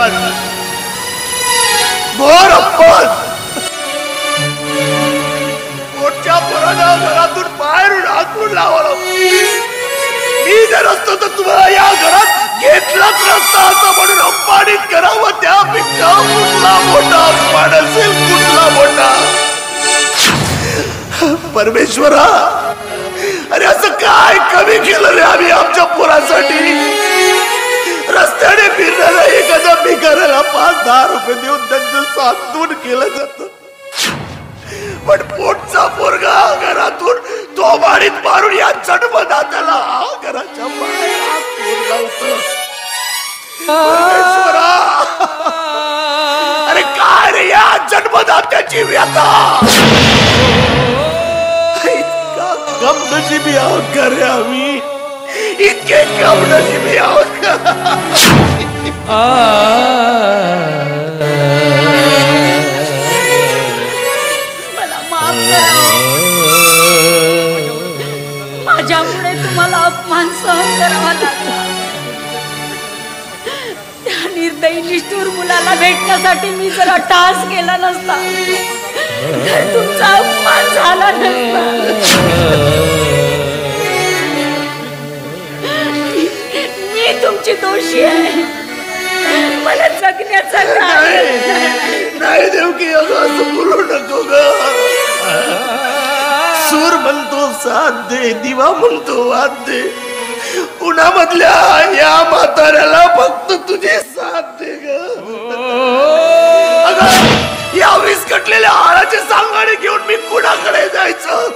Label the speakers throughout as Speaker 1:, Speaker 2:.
Speaker 1: अपमान, घोर अपमान. पोटच्या पोराला घरातून बाहेरून हाकून लावलं. मी जर असतो तर तुम्हाला या घरात घेतलाच नसता असं म्हणून अपमानित करावं. त्यापेक्षा कुठला मोठा अपमान असेल, कुठला मोठा. परमेश्वरा, अरे असं काय कमी केलं रे आम्ही आमच्या पोरासाठी. रस्त्याने फिरणाऱ्या एखाद्या भिकाऱ्याला 5-10 रुपये देऊन त्यांचं सांत्वन केलं जातं, पण पोटचा पोरगा घरातून तो मारीत मारून या जन्मदात्याला घराच्या बाहेर हात लावतो. परमेश्वरा, अरे काय रे या जन्मदात्याची व्यथा. इतका कमनशिबी आहोत का रे आम्ही, इतके कमनशिबी आहोत का.
Speaker 2: माझ्यामुळे तुम्हाला अपमान सहन करावा लागला. त्या निर्दयी निष्ठुर मुलाला भेटण्यासाठी मी जर अट्टहास केला नसता तर तुमचा अपमान झाला नसता. मी तुमची दोषी आहे. मला जगण्याचा
Speaker 1: नाही देवकी, असं बोलू नको ग. सूर म्हणतो साथ दे, दिवा म्हणतो वाद दे. उन्हामधल्या या म्हाताऱ्याला फक्त तुझी साथ दे ग. या विस्कटलेल्या हाराचे सांगाडे घेऊन मी कुणाकडे जायचं.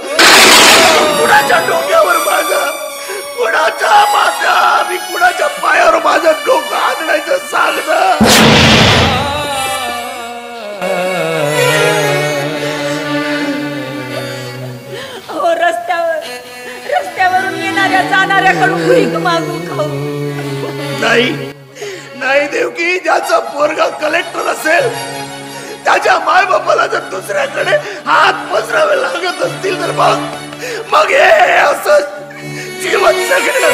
Speaker 1: कुणाच्या डोक्यावर माझा, कुणाच्या माथा, मी कुणाच्या पायावर माझं डोकं आदळायचं सांग ना.
Speaker 2: रस्त्यावरून येणाऱ्या जाणाऱ्याकडून भीक मागू खाऊ.
Speaker 1: नाही नाही देवकी, ज्याचा पोरगा कलेक्टर असेल त्याच्या माय बापाला जर दुसऱ्याकडे हात पसरावे लागत असतील तर मग हे असं जीवन जगणं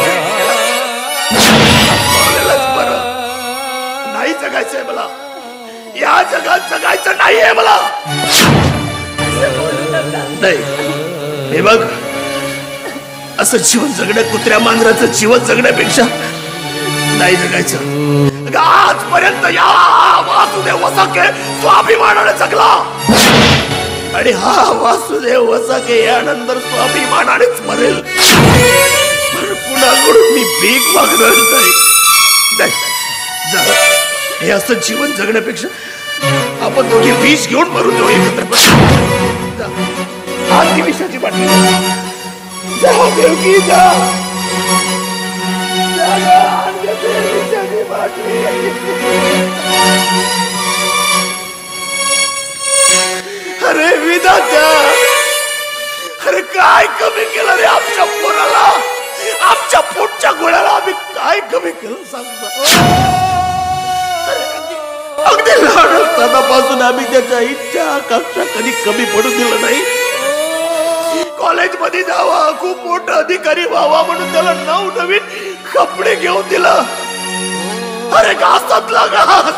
Speaker 1: बरं. नाही जगायचंय मला, या जगात जगायचं नाहीये मला. नाही हे बघ, असं जीवन जगणं, कुत्र्या मांजराचं जीवन जगण्यापेक्षा नाही जगायचं. आजपर्यंत या वासुदेव वसाके स्वाभिमानाने जगला आणि हा वासुदेव वसाके यानंतर स्वाभिमानानेच मरेल. कुणाकडून मी भीक मागणार नाही. हे असं जीवन जगण्यापेक्षा आपण दोघे विष घेऊन मरून जाऊ एकत्र. आज ती विषाची बाटली जा देवकी, जा. अरे विधात्या, अरे काय कमी केलं रे आमच्या पोराला, आमच्या पोटच्या गोळ्याला आम्ही काय कमी केलं सांगता. अगदी लहान असतानापासून आम्ही त्याच्या इच्छा आकांक्षा कधी कमी पडू दिलं नाही. कॉलेज मध्ये जावा, खूप मोठा अधिकारी व्हावा म्हणून त्याला नवनवीन कपडे घेऊन दिलं. अरे घासातला घास,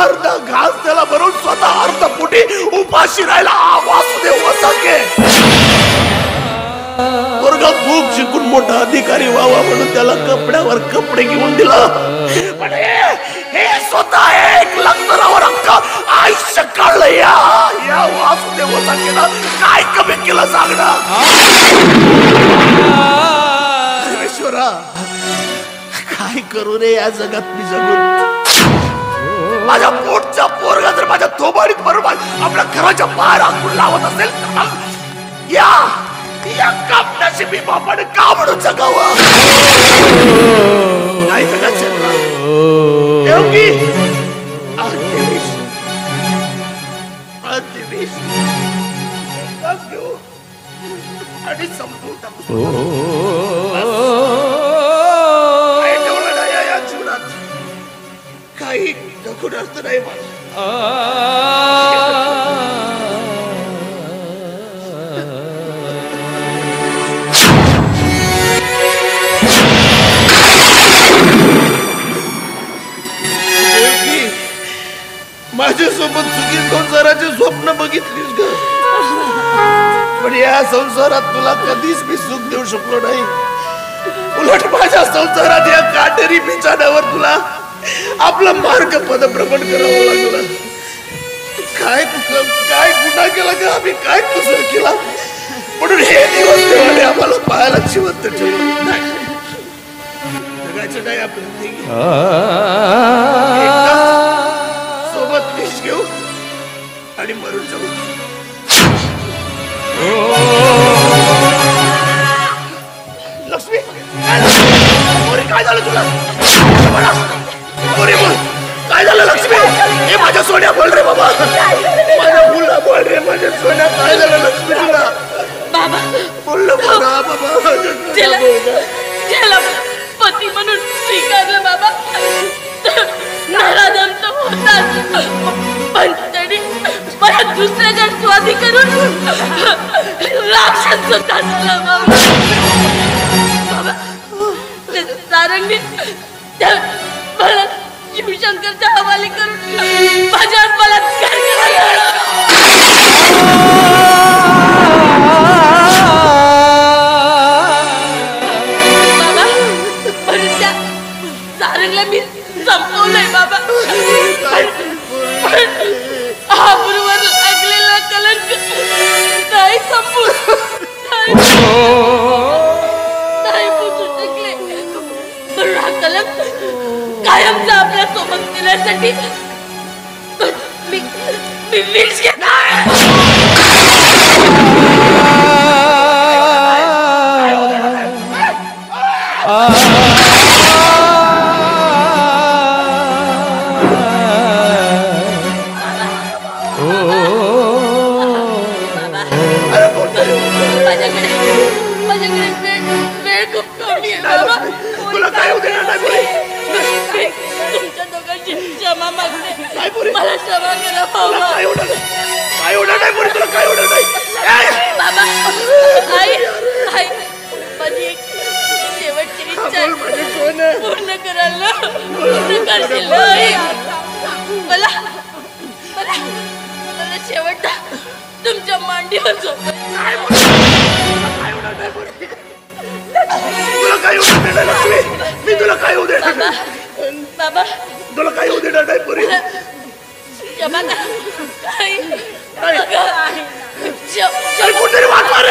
Speaker 1: अर्धा घास त्याला भरून स्वतः अर्ध पोटी उपाशी राहिला वासुदेव वसाके. वर्गात खूप शिकून मोठा अधिकारी व्हावा म्हणून त्याला कपड्यावर कपडे घेऊन दिलं. पण हे स्वतः एक लग्नावर अख्खं आयुष्य काढलं. या वासुदेव वसाकेला काय कमी केलं सांगणार. परमेश्वरा, काय करू रे या जगात मी जगून. माझ्या पोटचा पोरगा जर माझ्या थोबाडीत बरोबर आपल्या घराच्या बाहेर हाकून लावत असेल तर या कापण्याशी बापाने का म्हणून जगावं. नाही जगायचं देवकी. आणि संपून टाकू. या जीवनात काही नको अर्थ नाही मला. माझ्यासोबत सुखी संसाराचे स्वप्न बघितलीस ग, पण या संसारात तुला कधीच मी सुख देऊ शकलो नाही. उलट माझ्या संसारात या काटेरी बिछाण्यावर तुला आपला मार्ग पदभ्रमण करावं लागलं. काय गुन्हा केला का आम्ही, काय कुसर केला म्हणून हे दिवस देवाने आम्हाला पाहायला जिवंत ठेवलं. जगायचं नाही आपण सोबत विष घेऊ आणि मरून जाऊ. लक्ष्मी काय झालं तुला? बोल काय झालं लक्ष्मी? हे माझ्या सोन्या बोल रे बाबा, माझ्या मुला बोल रे, माझ्या सोन्या काय झालं लक्ष्मी तुला?
Speaker 2: बाबा
Speaker 1: बोललं बघा बाबा,
Speaker 2: त्याला पती म्हणून स्वीकारलं बाबा. नराधम होता पण त्यांनी मला दुसऱ्याच्या स्वाधी करून राक्षस सुद्धा झाला बाबा. बाबा सारंगी मला शिवशंकरच्या हवाली करून माझ्या बलात्कार करायला. बाबा पण त्या सारंगला मी संपवलंय बाबा. आबरूवर लागलेला कलंक नाही संपू नाही पुसू शकले. पण हा कलंक कायमचा आपल्या सोबत नेण्यासाठी मी विष घेणार.
Speaker 1: तुला काय होते
Speaker 2: तुमच्या दोघांची क्षमा मागते, मला क्षमा करा बाबा.
Speaker 1: काय होणार नाही बोल, तुला काय होणार नाही
Speaker 2: बाबा. आई आई माझी एक शेवटची इच्छा पूर्ण करायला पूर्ण करशील मला मला मला शेवटचा तुमच्या मांडीवर
Speaker 1: तुला काय होऊ देणार लक्ष्मी? मी तुला काय होऊ देणार
Speaker 2: बाबा,
Speaker 1: तुला काय होऊ देणार नाही पुरी. कुठेतरी वाचवा रे.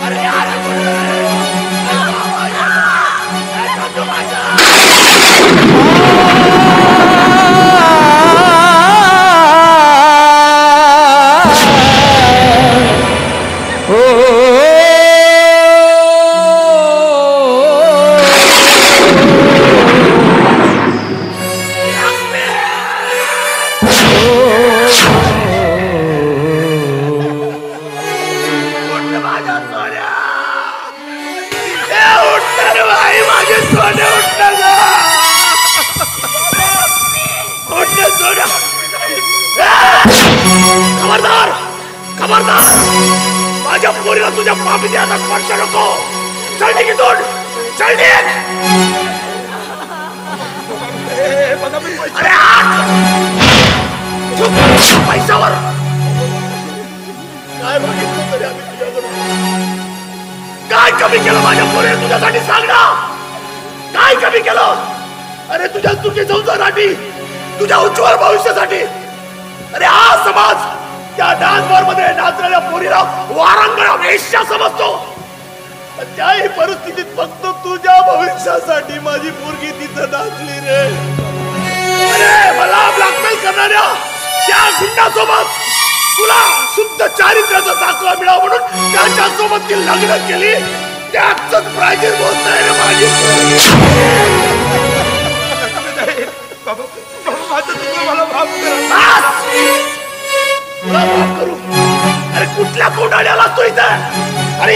Speaker 1: अरे यार खबरदार खबरदार, माझ्या पोरीला तुझ्या पापीच्या हातात स्पर्श नको. चल निघून, चल निघ. अरे पैशावर काय मागितलं तरी आम्ही तुझ्याकडून. काय कमी केलं माझ्या पोरीने तुझ्यासाठी? सांग ना, काय कमी केलं? अरे तुझ्या सुखी संसारासाठी, तुझ्या उज्ज्वल भविष्यासाठी. अरे हा समाज त्या डान्स बार मध्ये नाचणाऱ्या पोरीला वारंगळ वेश्या समजतो. त्याही परिस्थितीत फक्त तुझ्या भविष्यासाठी माझी पोरगी तिथं नाचली रे. अरे मला ब्लॅकमेल करणाऱ्या त्या गुंडासोबत तुला शुद्ध चारित्र्याचा दाखला मिळावा म्हणून त्याच्यासोबत ती लग्न केली. त्याच प्राइजेस बोलताय रे माझी मला माफ करू. अरे कुठल्या कोंडाळ्याला तो इथं? अरे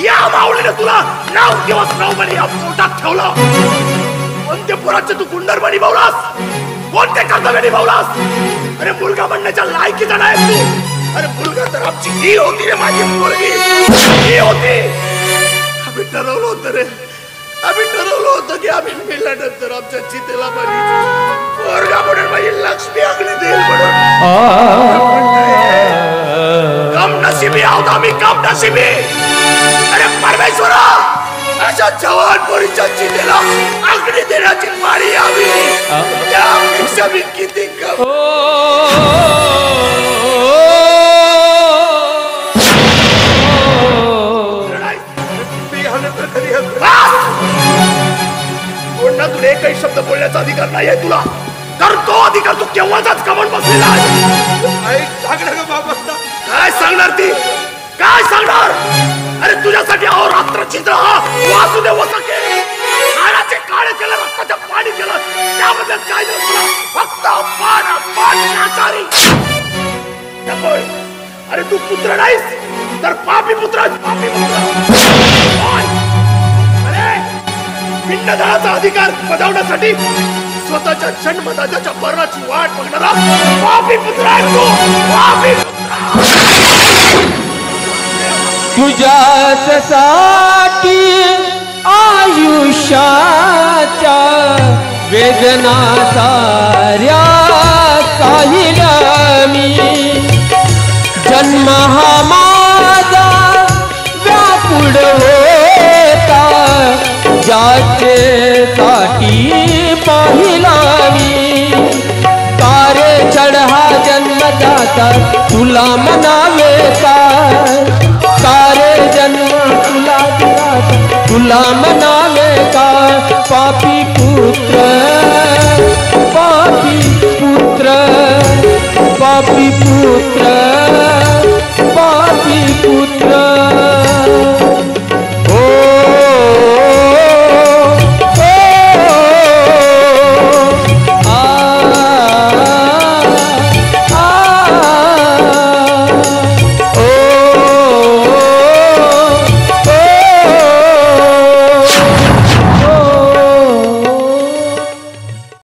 Speaker 1: या मावळीने तुला नाव किंवा श्रावमणी या पोटात ठेवलं. कोणत्या पुराचे तू गुंडरमणी भावलास? कोणत्या कर्तव्याने भावलास? अरे मुलगा म्हणण्याच्या लायकीचा नाही तू. अरे मुलगा तर आमची ही होती रे, माझी मुलगी ही होती. आम्ही ठरवलं होतं रे, आम्ही ठरवलं होतं की आम्ही मेल्यानंतर आमच्या चितेला पोरगा म्हणून माझी लक्ष्मी अगदी दे. कम नशिबी आहोत आम्ही, कम नशिबी. अरे परमेश्वरा, अशा जवान पोरीच्या चितेला अग्नी देण्याची पाळी यावी. त्यापेक्षा मी किती कम. तोंडातून एकही शब्द बोलण्याचा अधिकार नाही आहे तुला. तर तो अधिकार तू केव्हाचाच कमवून बसलेला आहे. काय सांगणार ती, काय सांगणार. अरे तुझ्यासाठी अहोरात्र चित्र हा वासुदेव सखे काळाचे काळे केलं, रक्ताचं पाणी केलं, त्याबद्दल काय नाही तुला. फक्त पाणी. अरे तू पुत्र नाहीस तर पापी पुत्र, पापी पुत्र. अरे पिंडदानाचा अधिकार बजावण्यासाठी स्वतःच्या जन्मदात्याच्या मरणाची वाट बघणारा पापी पुत्र आहे तू, पापी पुत्र.
Speaker 3: तुझ्यासाठी आयुष्याच्या वेदना साऱ्या साहिल्या मी. जन्म हा माझा व्याकुळ होता, ज्याचे साठी पाहिला मी. तारे चढा जन्मदाता तुला म्हणावे काय, तारे जन्म तुला दिला तुला